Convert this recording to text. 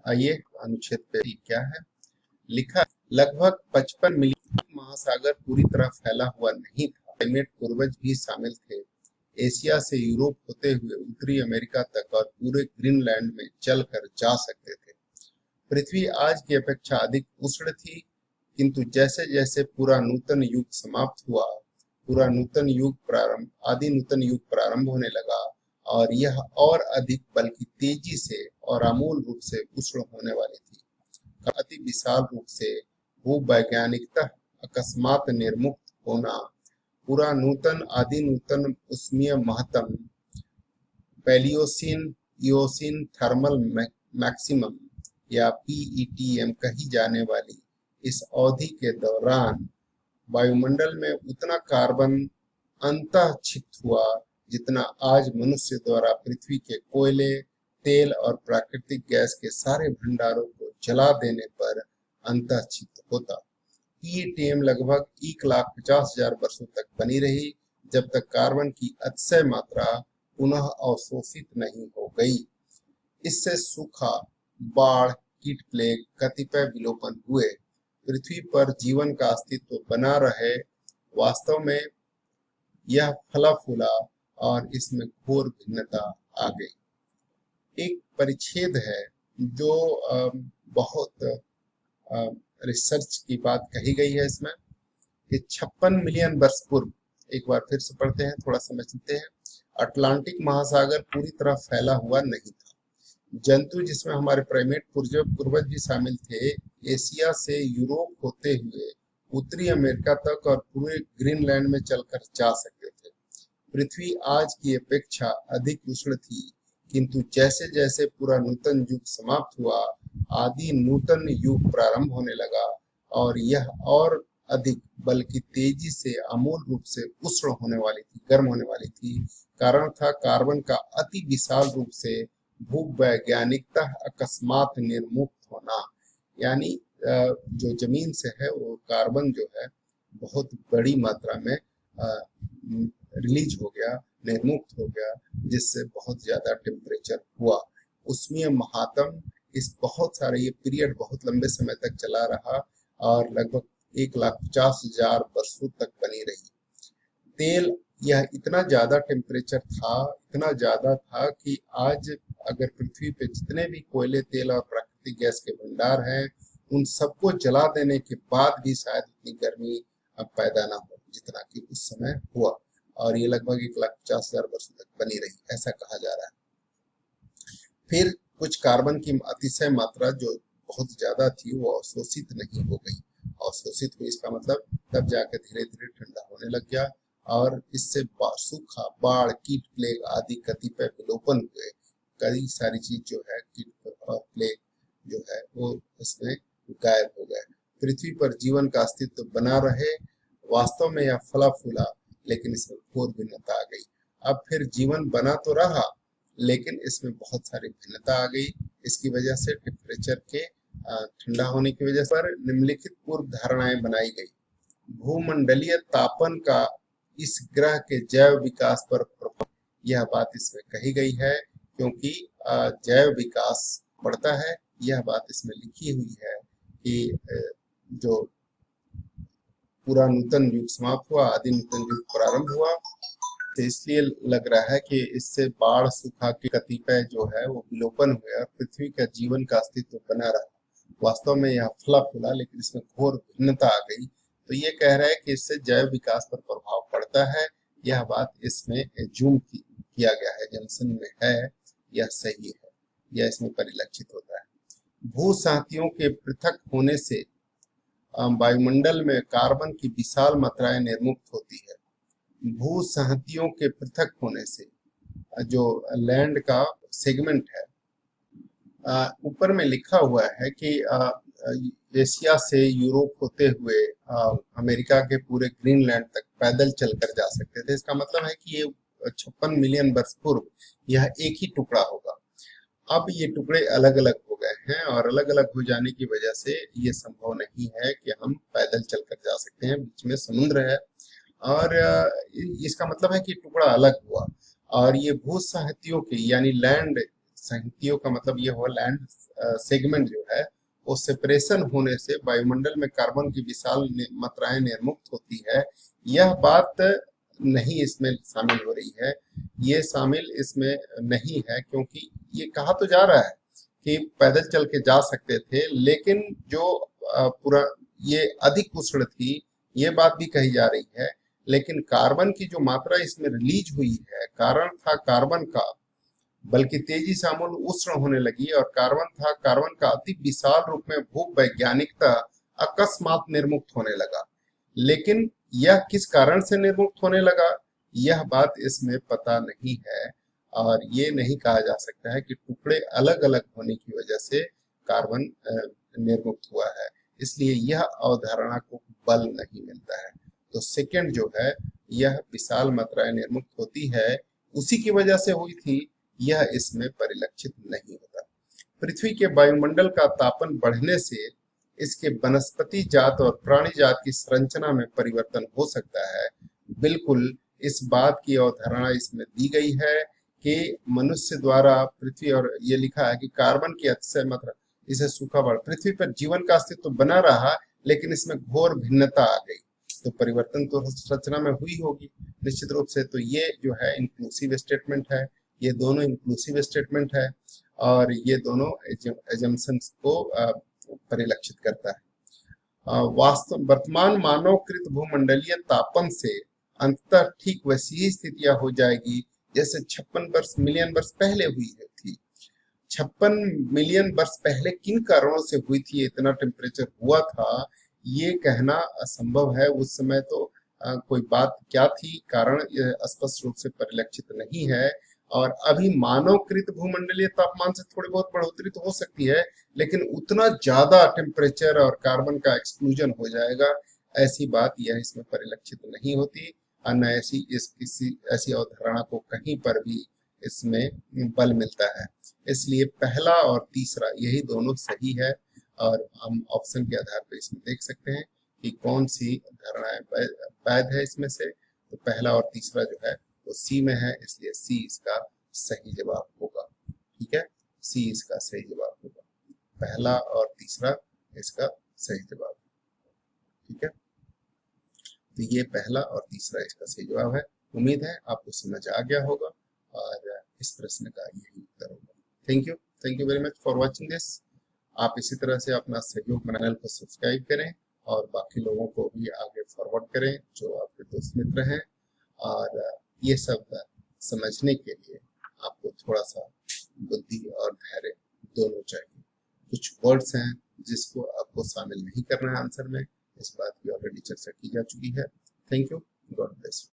आइए अनुच्छेद पे क्या है लिखा। लगभग 55 मिलियन महासागर पूरी तरह फैला हुआ नहीं था। प्राइमेट पूर्वज भी शामिल थे। एशिया से यूरोप होते हुए उत्तरी अमेरिका तक और पूरे ग्रीनलैंड में चलकर जा सकते थे। पृथ्वी आज की अपेक्षा अधिक उष्ण थी, किंतु जैसे जैसे पूरा नूतन युग समाप्त हुआ, आदि नूतन युग प्रारंभ होने लगा और यह और अधिक बल्कि तेजी से और आमूल रूप से उष्ण होने वाली थी। अति विशाल रूप से भूवैज्ञानिकतः अकस्मात निर्मुक्त होना, पूरा नूतन आदि नूतन उष्मीय महत्तम पैलियोसीन इओसीन थर्मल मैक्सिमम या पीईटीएम कही जाने वाली इस अवधि के दौरान वायुमंडल में उतना कार्बन अंतःक्षिप्त हुआ जितना आज मनुष्य द्वारा पृथ्वी के कोयले, तेल और प्राकृतिक गैस के सारे भंडारों को जला देने पर अंतःक्षिप्त होता। पीईटीएम लगभग 1,50,000 वर्षों तक बनी रही, जब तक कार्बन की अतिशय मात्रा पुनः अवशोषित नहीं हो गई। इससे सूखा, बाढ़, कीट प्लेग, कतिपय विलोपन हुए। पृथ्वी पर जीवन का अस्तित्व बना रहे। वास्तव में यह फला फूला और इसमें घोर भिन्नता आ गई। एक परिच्छेद है जो बहुत रिसर्च की बात कही गई है इसमें कि 56 मिलियन वर्ष पूर्व, एक बार फिर से पढ़ते हैं, थोड़ा समझते हैं। अटलांटिक महासागर पूरी तरह फैला हुआ नहीं था। जंतु, जिसमें हमारे प्राइमेट पूर्वज भी शामिल थे, एशिया से यूरोप होते हुए उत्तरी अमेरिका तक और पूरे ग्रीनलैंड में चलकर जा सकते थे। पृथ्वी आज की अपेक्षा अधिक उष्ण थी, किंतु जैसे जैसे पूरा नूतन युग समाप्त हुआ, आदि नूतन युग प्रारंभ होने लगा और यह और अधिक बल्कि तेजी से आमूल रूप से उष्ण होने वाली थी, गर्म होने वाली थी। कारण था कार्बन का अति विशाल रूप से भूवैज्ञानिकतः अकस्मात निर्मुक्त होना, यानी जो जमीन से है वो कार्बन जो है बहुत बड़ी मात्रा में रिलीज हो गया, निर्मुक्त हो गया, जिससे बहुत ज्यादा टेम्परेचर हुआ। उष्मीय महातम इस बहुत सारे ये पीरियड बहुत लंबे समय तक चला रहा और लगभग 1,50,000 वर्षों तक बनी रही। तेल, यह इतना ज्यादा टेम्परेचर था, इतना ज्यादा था कि आज अगर पृथ्वी पे जितने भी कोयले, तेल और प्राकृतिक गैस के भंडार हैं, उन सबको जला देने के बाद भी शायद इतनी गर्मी अब पैदा ना हो जितना कि उस समय हुआ, और ये लगभग 1,50,000 वर्षों तक बनी रही, ऐसा कहा जा रहा है। फिर कुछ कार्बन की अतिशय मात्रा जो बहुत ज्यादा थी वो अवशोषित नहीं हो गई। अवशोषित हुई इसका मतलब तब जाकर धीरे धीरे ठंडा होने लग गया और इससे सूखा, बाढ़, कीट प्लेग आदि कतिपय विलोपन हुए। कई सारी चीज जो है, कीट और प्लेग जो है वो इसमें गायब हो गए। पृथ्वी पर जीवन का अस्तित्व बना रहे। वास्तव में यह फला फूला, लेकिन इसमें घोर भिन्नता आ गई। अब फिर जीवन बना तो रहा, लेकिन इसमें बहुत सारी भिन्नता आ गई। इसकी वजह से टेम्परेचर के ठंडा होने की वजह पर निम्नलिखित पूर्व धारणाएं बनाई गई। भूमंडलीय तापन का इस ग्रह के जैव विकास पर प्रभाव, यह बात इसमें कही गई है, क्योंकि जैव विकास बढ़ता है। यह बात इसमें लिखी हुई है कि जो पूरा नूतन युग समाप्त हुआ, आदि नूतन युग प्रारंभ हुआ, तो इसलिए लग रहा है कि इससे बाढ़, सूखा के कतिपय जो है वो विलोपन हुए और पृथ्वी का जीवन का अस्तित्व बना रहा। वास्तव में यह फला फूला, लेकिन इसमें घोर भिन्नता आ गई। तो ये कह रहा है कि इससे जैव विकास पर प्रभाव पड़ता है। यह बात इसमें जूम किया गया है, जंक्शन में है, यह सही है, यह इसमें परिलक्षित होता है। भूसंहतियों के पृथक होने से वायुमंडल में कार्बन की विशाल मात्राएं निर्मुक्त होती है। भूसंहतियों के पृथक होने से जो लैंड का सेगमेंट है, ऊपर में लिखा हुआ है कि एशिया से यूरोप होते हुए अमेरिका के पूरे ग्रीनलैंड तक पैदल चलकर जा सकते थे। इसका मतलब है कि ये 56 मिलियन वर्ष पूर्व यह एक ही टुकड़ा होगा। अब ये टुकड़े अलग अलग हो गए हैं और अलग अलग हो जाने की वजह से ये संभव नहीं है कि हम पैदल चलकर जा सकते हैं। बीच में समुद्र है और इसका मतलब है कि टुकड़ा अलग हुआ और ये भूसंहतियों के यानी लैंड संहतियों का मतलब ये हुआ लैंड सेगमेंट जो है वो सेपरेशन होने से वायुमंडल में कार्बन की विशाल मात्राएं निर्मुक्त होती है। यह बात नहीं इसमें शामिल हो रही है, ये शामिल इसमें नहीं है, क्योंकि ये कहा तो जा रहा है कि पैदल चल के जा सकते थे, लेकिन जो पूरा ये अधिक उष्ण थी, ये बात भी कही जा रही है। लेकिन कार्बन की जो मात्रा इसमें रिलीज हुई है, कारण था कार्बन का, बल्कि तेजी से अमूल उष्ण होने लगी, और कार्बन था, कार्बन का अति विशाल रूप में भूवैज्ञानिकता अकस्मात निर्मुक्त होने लगा। लेकिन यह किस कारण से निर्मुक्त होने लगा, यह बात इसमें पता नहीं है, और ये नहीं कहा जा सकता है कि टुकड़े अलग अलग होने की वजह से कार्बन निर्मुक्त हुआ है, इसलिए यह अवधारणा को बल नहीं मिलता है। तो सेकंड जो है, यह विशाल मात्राएं निर्मुक्त होती है, उसी की वजह से हुई थी, यह इसमें परिलक्षित नहीं होता। पृथ्वी के वायुमंडल का तापन बढ़ने से इसके वनस्पति जात और प्राणी जात की संरचना में परिवर्तन हो सकता है। बिल्कुल इस बात की अवधारणा इसमें दी गई है कि मनुष्य द्वारा पृथ्वी, और ये लिखा है कि कार्बन की अतिशय मात्रा, इसे सूखा पड़, पृथ्वी पर जीवन का अस्तित्व बना रहा, लेकिन इसमें घोर भिन्नता आ गई, तो परिवर्तन तो संरचना में हुई होगी निश्चित रूप से। तो ये जो है इंक्लूसिव स्टेटमेंट है, ये दोनों इंक्लूसिव स्टेटमेंट है, और ये दोनों एजम्पशंस को परिलक्षित करता है। वास्तव वर्तमान मानवकृत भूमंडलीय तापन से अंततः ठीक वैसी ही स्थितियां हो जाएगी जैसे 56 मिलियन वर्ष पहले हुई थी। 56 मिलियन वर्ष पहले किन कारणों से हुई थी, इतना टेम्परेचर हुआ था, ये कहना असंभव है। उस समय तो कोई बात क्या थी, कारण स्पष्ट रूप से परिलक्षित नहीं है। और अभी मानवकृत भूमंडलीय तापमान से थोड़ी बहुत बढ़ोतरी तो हो सकती है, लेकिन उतना ज्यादा टेम्परेचर और कार्बन का एक्सक्लूजन हो जाएगा, ऐसी बात यह इसमें परिलक्षित नहीं होती। और न ऐसी अवधारणा को कहीं पर भी इसमें बल मिलता है। इसलिए पहला और तीसरा यही दोनों सही है, और हम ऑप्शन के आधार पर इसमें देख सकते हैं कि कौन सी धारणाएं वैध है इसमें से। तो पहला और तीसरा जो है वो सी में है, इसलिए सी इसका सही जवाब होगा। ठीक है, सी इसका सही जवाब होगा, पहला और तीसरा इसका सही जवाब। ठीक है, तो ये पहला और तीसरा इसका सही जवाब है। उम्मीद है आपको समझ आ गया होगा, और इस प्रश्न का यही उत्तर होगा। Thank you very much for watching this. आप इसी तरह से अपना सहयोग चैनल को सब्सक्राइब करें, और बाकी लोगों को भी आगे फॉरवर्ड करें जो आपके दोस्त मित्र हैं। और ये सब समझने के लिए आपको थोड़ा सा बुद्धि और धैर्य दोनों चाहिए। कुछ वर्ड्स हैं जिसको आपको शामिल नहीं करना है आंसर में, इस बात की ऑलरेडी चर्चा की जा चुकी है। Thank you, God bless.